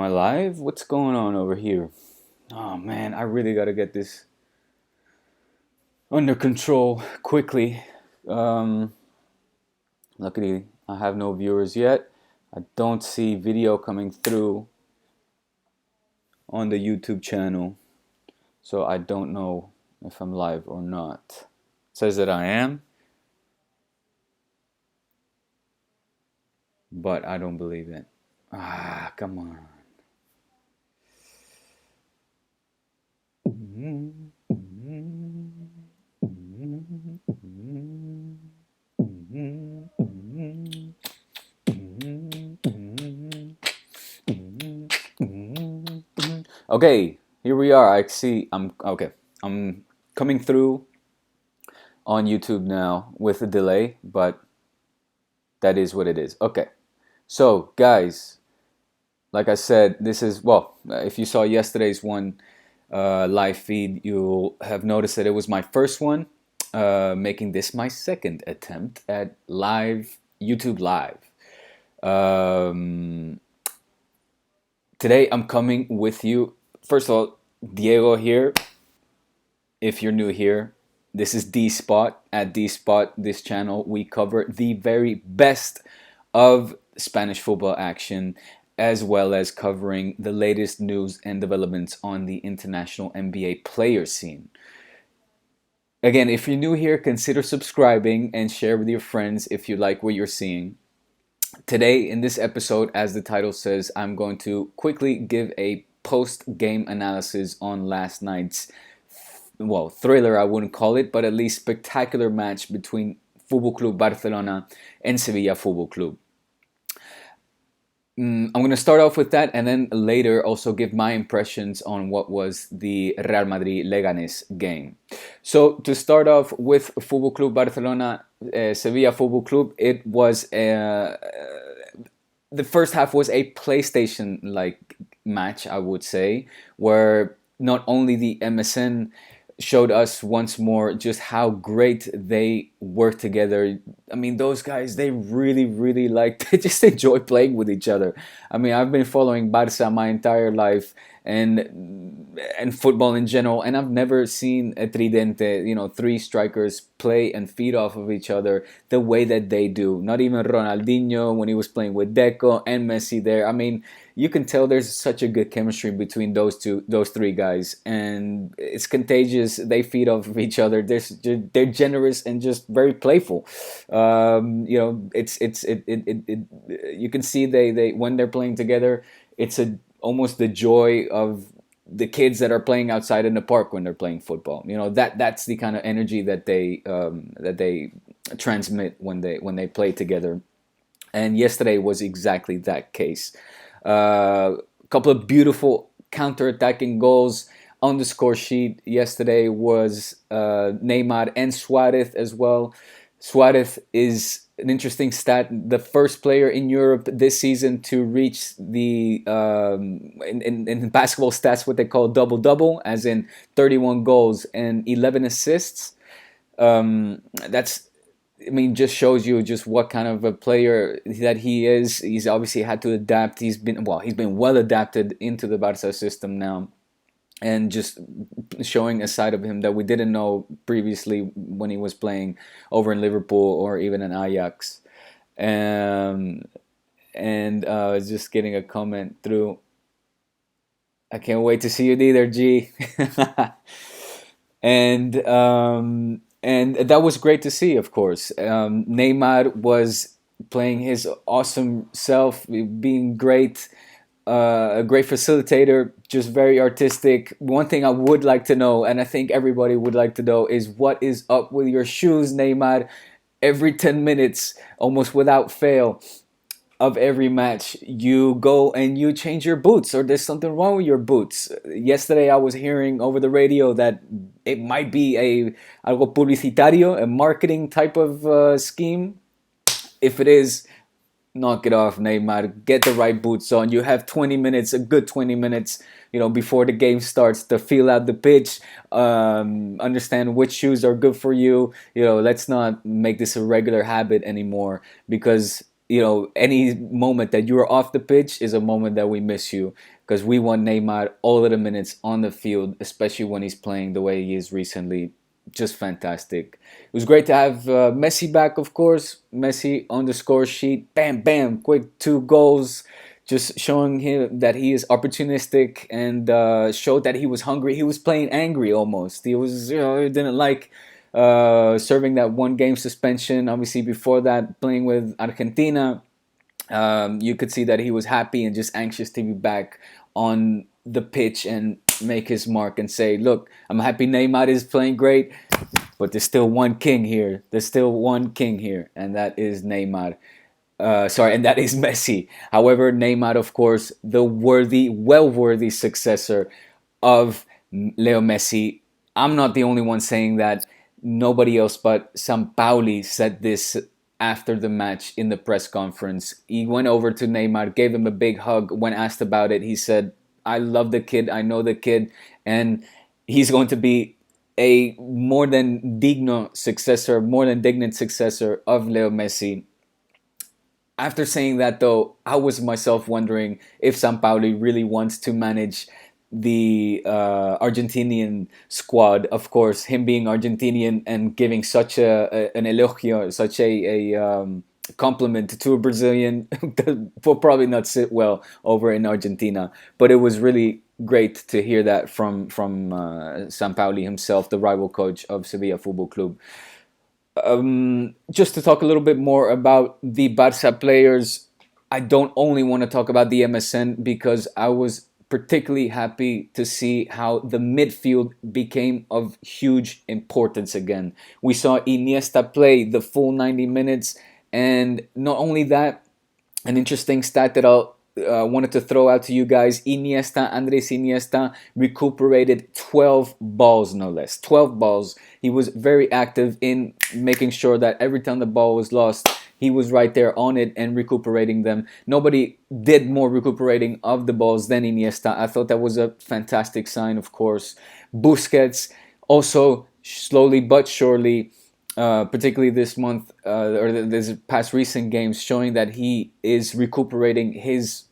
Am I live? What's going on over here? Oh man, I really gotta get this under control quickly. Um, Luckily, I have no viewers yet. I don't see video coming through on the YouTube channel, so I don't know if I'm live or not. It says that I am, but I don't believe it. Ah, come on. Okay, here we are. I see. I'm okay. I'm coming through on YouTube now with a delay, but that is what it is. Okay. So, guys, like I said, this is, well, if you saw yesterday's one live feed, you'll have noticed that it was my first one, making this my second attempt at live YouTube Live. Um, Today, I'm coming with you. First of all, Diego here. If you're new here, this is D Spot. At D Spot, this channel, we cover the very best of Spanish football action, as well as covering the latest news and developments on the international NBA player scene. Again, if you're new here, consider subscribing and share with your friends if you like what you're seeing. Today, in this episode, as the title says, I'm going to quickly give a post-game analysis on last night's, well, thriller I wouldn't call it, but at least spectacular match between Football Club Barcelona and Sevilla Football Club. I'm going to start off with that and then later also give my impressions on what was the Real Madrid Leganes game. So to start off with Football Club Barcelona, Sevilla Football Club, it was the first half was a PlayStation-like match, I would say, where not only the MSN showed us once more just how great they work together. I mean, those guys, they really they just enjoy playing with each other. I mean, I've been following Barça my entire life and football in general, and I've never seen a tridente, three strikers play and feed off of each other the way that they do. Not even Ronaldinho when he was playing with Deco and Messi there. I mean, you can tell there's such a good chemistry between those three guys, and it's contagious. They feed off of each other. They're generous and just very playful. You can see they when they're playing together, it's almost the joy of the kids that are playing outside in the park when they're playing football. That's the kind of energy that they transmit when they play together. And yesterday was exactly that case. A couple of beautiful counter-attacking goals on the score sheet yesterday was Neymar and Suarez as well. Suarez is an interesting stat. The first player in Europe this season to reach the in basketball stats what they call double-double, as in 31 goals and 11 assists. That's, I mean, just shows you just what kind of a player that he is. He's obviously had to adapt. He's been well adapted into the Barca system now, and just showing a side of him that we didn't know previously when he was playing over in Liverpool or even in Ajax. And just getting a comment through. I can't wait to see you neither, G. And that was great to see, of course. Neymar was playing his awesome self, being great, a great facilitator, just very artistic. One thing I would like to know, and I think everybody would like to know, is what is up with your shoes, Neymar? Every 10 minutes, almost without fail, of every match, you go and you change your boots, or there's something wrong with your boots. Yesterday I was hearing over the radio that it might be algo publicitario, a marketing type of scheme. If it is, knock it off, Neymar. Get the right boots on. You have 20 minutes, a good 20 minutes, before the game starts, to feel out the pitch, understand which shoes are good for you. Let's not make this a regular habit anymore, because any moment that you're off the pitch is a moment that we miss you, because we want Neymar all of the minutes on the field, especially when he's playing the way he is recently. Just fantastic. It was great to have Messi back, of course. Messi on the score sheet. Bam, bam, quick 2 goals. Just showing him that he is opportunistic, and showed that he was hungry. He was playing angry almost. He was, he didn't like serving that 1 game suspension. Obviously, before that, playing with Argentina, you could see that he was happy and just anxious to be back on the pitch and make his mark and say, look, I'm happy Neymar is playing great, but there's still one king here. There's still one king here, and that is Neymar. And that is Messi. However, Neymar, of course, the well-worthy successor of Leo Messi. I'm not the only one saying that. Nobody else but Sampaoli said this after the match in the press conference. He went over to Neymar, gave him a big hug. When asked about it, he said, I love the kid, I know the kid, and he's going to be a more than digno successor, more than dignant successor of Leo Messi. After saying that, though, I was myself wondering if Sampaoli really wants to manage the Argentinian squad. Of course, him being Argentinian and giving such an elogio, such a compliment to a Brazilian will probably not sit well over in Argentina. But it was really great to hear that from Sampaoli himself, the rival coach of Sevilla Football Club. Just to talk a little bit more about the Barça players, I don't only want to talk about the MSN, because I was particularly happy to see how the midfield became of huge importance again. We saw Iniesta play the full 90 minutes, and not only that, an interesting stat that I wanted to throw out to you guys. Andres Iniesta recuperated 12 balls, no less. 12 balls. He was very active in making sure that every time the ball was lost, he was right there on it and recuperating them. Nobody did more recuperating of the balls than Iniesta. I thought that was a fantastic sign, of course. Busquets also slowly but surely, particularly this month or this past recent games, showing that he is recuperating his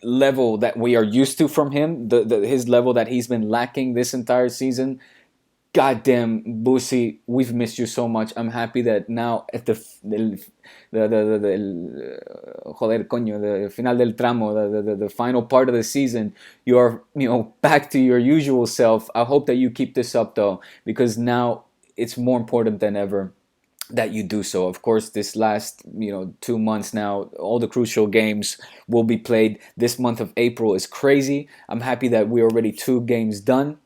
level that we are used to from him, his level that he's been lacking this entire season. Goddamn, Busi, we've missed you so much. I'm happy that now at the joder, coño, the final del tramo, the final part of the season, you are back to your usual self. I hope that you keep this up, though, because now it's more important than ever that you do so. Of course, this last 2 months now, all the crucial games will be played. This month of April is crazy. I'm happy that we're already 2 games done.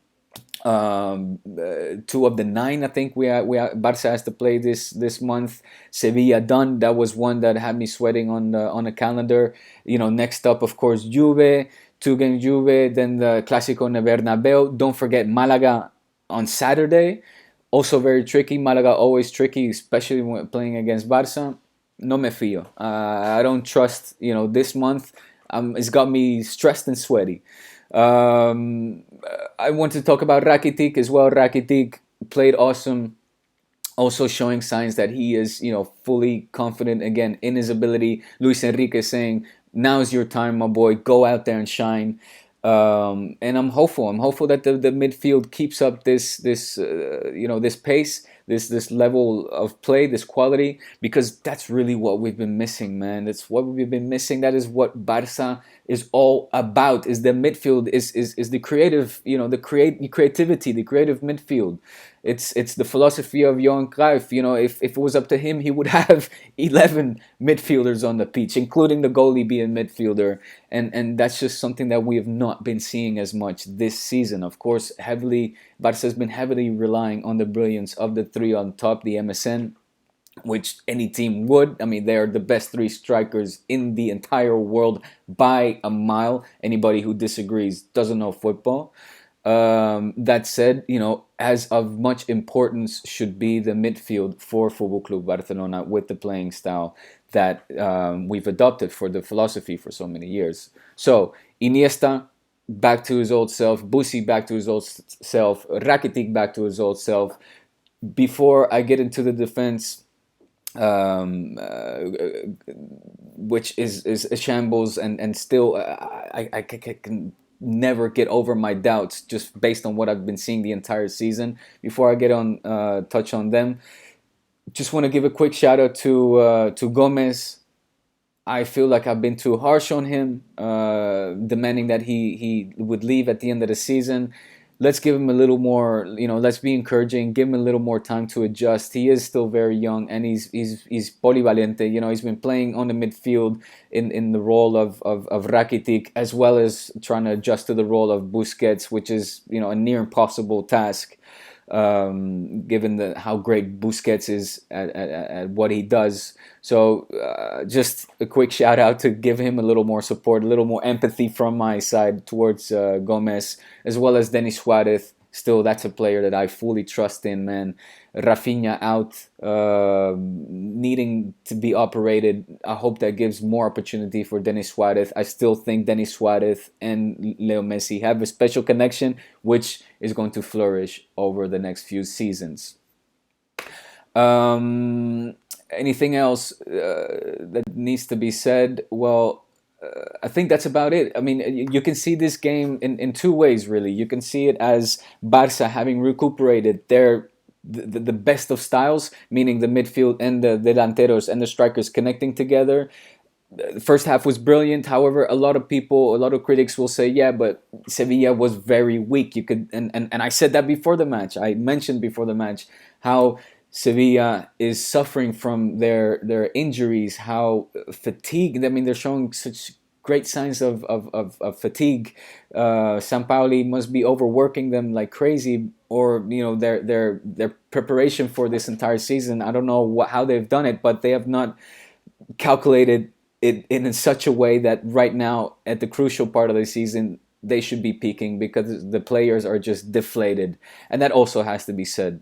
2 of the 9, I think Barça has to play this month. Sevilla done. That was one that had me sweating on the calendar. Next up, of course, Juve, 2 games Juve, then the Clásico en Bernabéu. Don't forget Malaga on Saturday. Also very tricky. Malaga always tricky, especially when playing against Barça. No me fío. I don't trust. This month, it's got me stressed and sweaty. I want to talk about Rakitic as well. Rakitic played awesome, also showing signs that he is, fully confident again in his ability. Luis Enrique saying, "Now's your time, my boy. Go out there and shine." And I'm hopeful. I'm hopeful that the midfield keeps up this pace, this level of play, this quality, because that's really what we've been missing, man. That's what we've been missing. That is what Barça is all about. Is the midfield, is the creative, the creativity, the creative midfield. It's the philosophy of Johan Cruyff. If it was up to him, he would have 11 midfielders on the pitch, including the goalie being midfielder. And that's just something that we have not been seeing as much this season. Of course, Barça has been heavily relying on the brilliance of the 3 on top, the MSN, which any team would. I mean, they are the best 3 strikers in the entire world by a mile. Anybody who disagrees doesn't know football. That said, as of much importance should be the midfield for Football Club Barcelona, with the playing style that we've adopted for the philosophy for so many years. So Iniesta back to his old self, Busi back to his old self, Rakitic back to his old self. Before I get into the defense, which is a shambles, and still can never get over my doubts just based on what I've been seeing the entire season. Before I get on touch on them, just want to give a quick shout out to Gomez. I feel like I've been too harsh on him, demanding that he would leave at the end of the season. Let's give him a little more, let's be encouraging, give him a little more time to adjust. He is still very young, and he's polivalente. He's been playing on the midfield in the role of Rakitic, as well as trying to adjust to the role of Busquets, which is a near impossible task, given how great Busquets is at what he does. So just a quick shout out to give him a little more support, a little more empathy from my side towards Gomez, as well as Denis Suarez. Still, that's a player that I fully trust in, man. Rafinha out, needing to be operated. I hope that gives more opportunity for Denis Suarez. I still think Denis Suarez and Leo Messi have a special connection, which is going to flourish over the next few seasons. Anything else that needs to be said? Well, I think that's about it. I mean, you can see this game in two ways, really. You can see it as Barça having recuperated the best of styles, meaning the midfield and the delanteros and the strikers connecting together. The first half was brilliant. However, a lot of critics will say, yeah, but Sevilla was very weak. You could, and I said that before the match. I mentioned before the match how Sevilla is suffering from their injuries, how fatigued. I mean, they're showing such great signs of fatigue. Sampaoli must be overworking them like crazy, or their preparation for this entire season. I don't know how they've done it, but they have not calculated it in such a way that right now, at the crucial part of the season, they should be peaking, because the players are just deflated, and that also has to be said.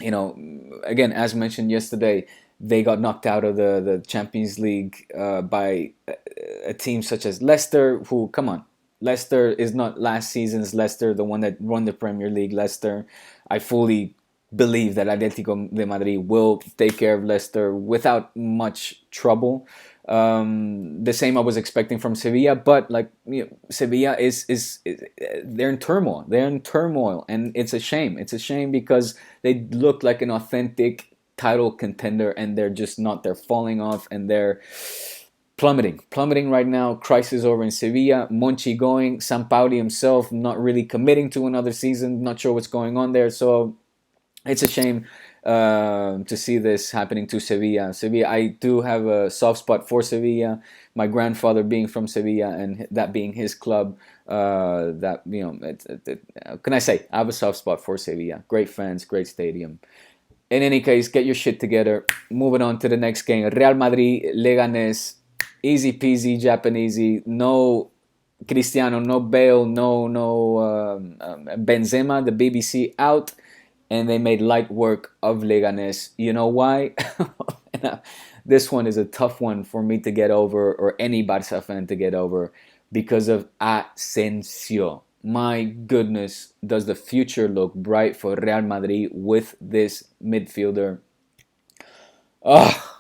Again, as mentioned yesterday, they got knocked out of the Champions League by a team such as Leicester, who, come on, Leicester is not last season's Leicester, the one that won the Premier League. Leicester, I fully believe that Atletico de Madrid will take care of Leicester without much trouble. The same I was expecting from Sevilla, but Sevilla is they're in turmoil. They're in turmoil, and it's a shame. It's a shame because they look like an authentic title contender, and they're just not. They're falling off, and they're plummeting right now. Crisis over in Sevilla. Monchi going. Sampaoli himself not really committing to another season. Not sure what's going on there. So it's a shame to see this happening to Sevilla. I do have a soft spot for Sevilla. My grandfather being from Sevilla, and that being his club. Can I say? I have a soft spot for Sevilla. Great fans, great stadium. In any case, get your shit together. Moving on to the next game. Real Madrid, Leganes. Easy peasy, Japanesey. No Cristiano, no Bale, no Benzema. The BBC out. And they made light work of Leganes. You know why? This one is a tough one for me to get over, or any Barça fan to get over, because of Asensio. My goodness, does the future look bright for Real Madrid with this midfielder? Oh,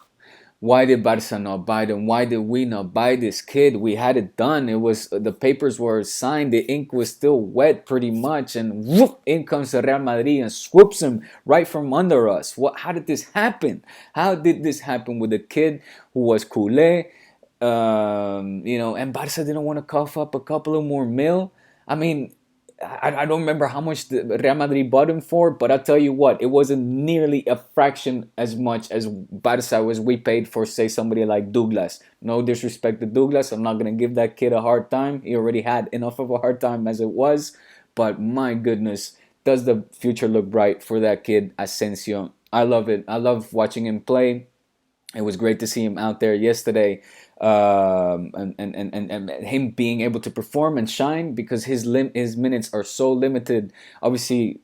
why did Barca not buy them? Why did we not buy this kid? We had it done. It was, the papers were signed. The ink was still wet, pretty much, and whoop, in comes the Real Madrid and swoops him right from under us. How did this happen? How did this happen with a kid who was culé? And Barca didn't want to cough up a couple of more mil. I mean, I don't remember how much the Real Madrid bought him for, but I'll tell you what, it wasn't nearly a fraction as much as Barca was we paid for, say, somebody like Douglas. No disrespect to Douglas, I'm not going to give that kid a hard time. He already had enough of a hard time as it was, but my goodness, does the future look bright for that kid, Asensio. I love it. I love watching him play. It was great to see him out there yesterday, and him being able to perform and shine, because his minutes are so limited. Obviously,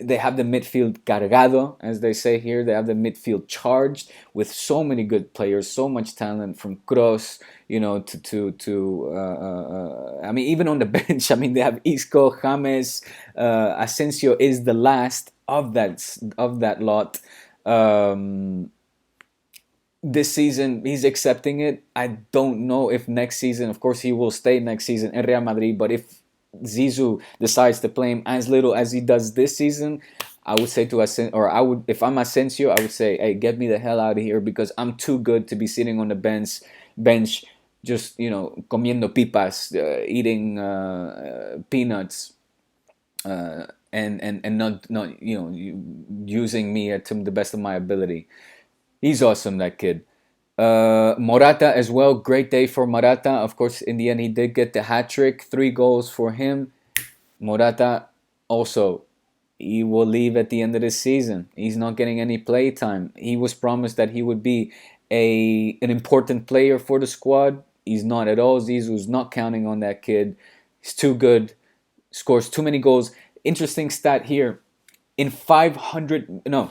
they have the midfield cargado, as they say here. They have the midfield charged with so many good players, so much talent, from Kroos, I mean, even on the bench. I mean, they have Isco, James, Asensio is the last of that lot. Um, this season he's accepting it. I don't know if next season, of course, he will stay next season in Real Madrid. But if Zizou decides to play him as little as he does this season, I would say to Asensio, or I would, if I'm Asensio, I would say, hey, get me the hell out of here because I'm too good to be sitting on the bench, just comiendo pipas, eating peanuts, and not using me to the best of my ability. He's awesome, that kid. Morata as well. Great day for Morata. Of course, in the end, he did get the hat trick. 3 goals for him. Morata also, he will leave at the end of the season. He's not getting any play time. He was promised that he would be an important player for the squad. He's not at all. Zizou's not counting on that kid. He's too good. Scores too many goals. Interesting stat here. In 500, no,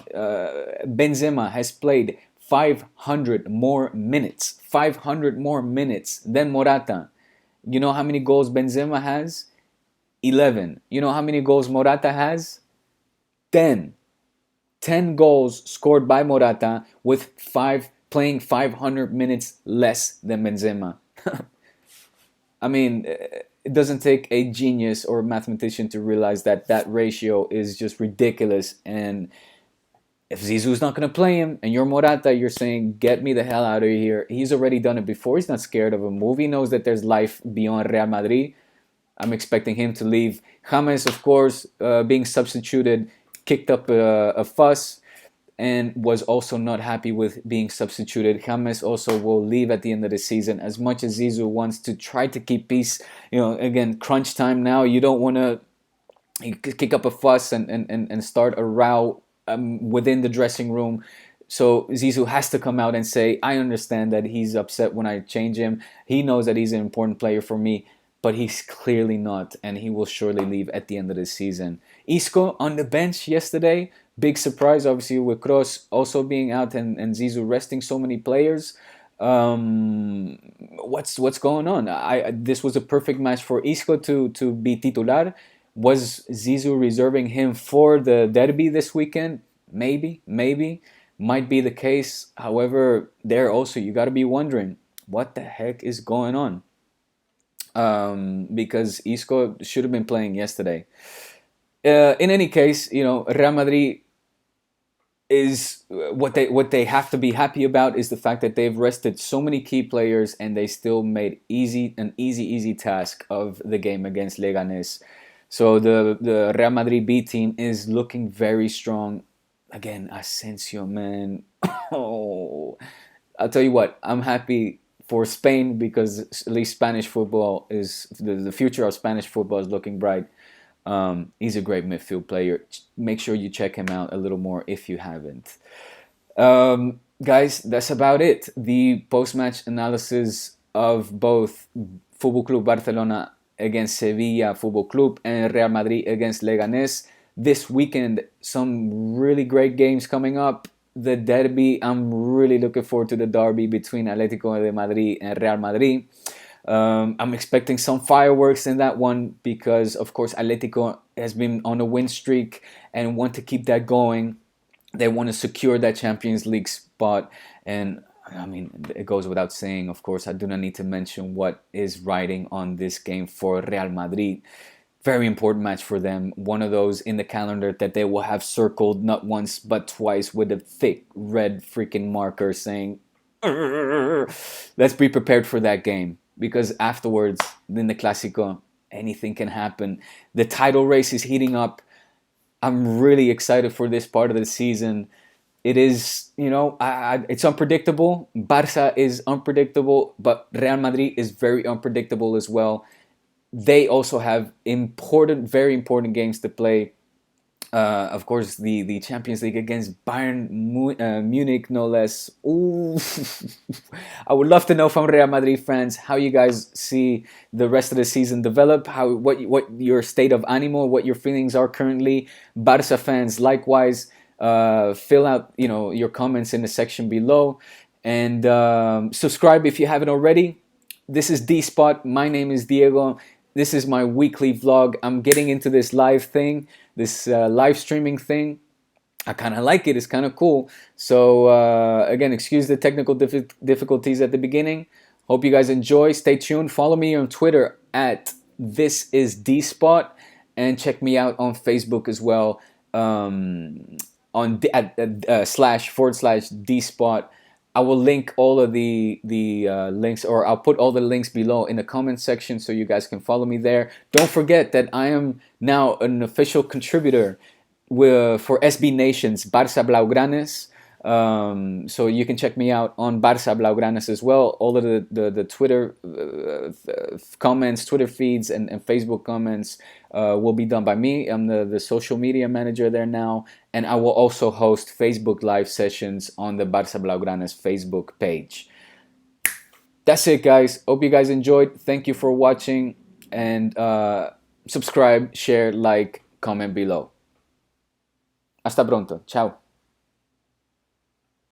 Benzema has played 500 more minutes. 500 more minutes than Morata. You know how many goals Benzema has? 11. You know how many goals Morata has? 10. 10 goals scored by Morata with playing 500 minutes less than Benzema. I mean, it doesn't take a genius or a mathematician to realize that that ratio is just ridiculous. And if Zizou's not going to play him and you're Morata, you're saying, get me the hell out of here. He's already done it before. He's not scared of a move. He knows that there's life beyond Real Madrid. I'm expecting him to leave. James, of course, being substituted, kicked up a fuss and was also not happy with being substituted. James also will leave at the end of the season. As much as Zizou wants to try to keep peace, again, crunch time now. You don't want to kick up a fuss and start a row within the dressing room. So Zizou has to come out and say, I understand that he's upset when I change him. He knows that he's an important player for me, but he's clearly not, and he will surely leave at the end of the season. Isco on the bench yesterday. Big surprise, obviously, with Kroos also being out and Zizou resting so many players. What's going on? This was a perfect match for Isco to be titular. Was Zizou reserving him for the derby this weekend? Maybe. Might be the case. However, there also you got to be wondering what the heck is going on. Because Isco should have been playing yesterday. In any case, Real Madrid is what they have to be happy about is the fact that they've rested so many key players and they still made an easy task of the game against Leganes. So the Real Madrid B team is looking very strong. Again, Asensio, man. Oh, I'll tell you what, I'm happy for Spain because at least Spanish football is the future of Spanish football is looking bright. He's a great midfield player. Make sure you check him out a little more if you haven't. Guys, that's about it. The post-match analysis of both Football Club Barcelona against Sevilla Football Club and Real Madrid against Leganes. This weekend, some really great games coming up. The derby, I'm really looking forward to the derby between Atletico de Madrid and Real Madrid. I'm expecting some fireworks in that one because, of course, Atletico has been on a win streak and want to keep that going. They want to secure that Champions League spot. And, I mean, it goes without saying, of course, I do not need to mention what is riding on this game for Real Madrid. Very important match for them. One of those in the calendar that they will have circled not once but twice with a thick red freaking marker saying, let's be prepared for that game. Because afterwards, in the Clásico, anything can happen. The title race is heating up. I'm really excited for this part of the season. It is, it's unpredictable. Barça is unpredictable, but Real Madrid is very unpredictable as well. They also have very important games to play. Of course, the Champions League against Bayern Munich, no less. Ooh. I would love to know from Real Madrid fans how you guys see the rest of the season develop, what your state of ánimo, what your feelings are currently. Barça fans, likewise, fill out your comments in the section below, and subscribe if you haven't already. This is D-Spot. My name is Diego. This is my weekly vlog. I'm getting into this live thing, this live streaming thing. I kind of like it. It's kind of cool. So again, excuse the technical difficulties at the beginning. Hope you guys enjoy. Stay tuned. Follow me on Twitter at this is dspot, and check me out on Facebook as well. On slash forward slash dspot. I will link all of the links, or I'll put all the links below in the comment section so you guys can follow me there. Don't forget that I am now an official contributor for SB Nation's Barça Blaugranes. So you can check me out on Barça Blaugranes as well. All of the Twitter comments, Twitter feeds, and Facebook comments will be done by me. I'm the social media manager there now, and I will also host Facebook live sessions on the Barça Blaugranes Facebook page. That's it, guys. Hope you guys enjoyed. Thank you for watching, and subscribe, share, like, comment below. Hasta pronto. Ciao.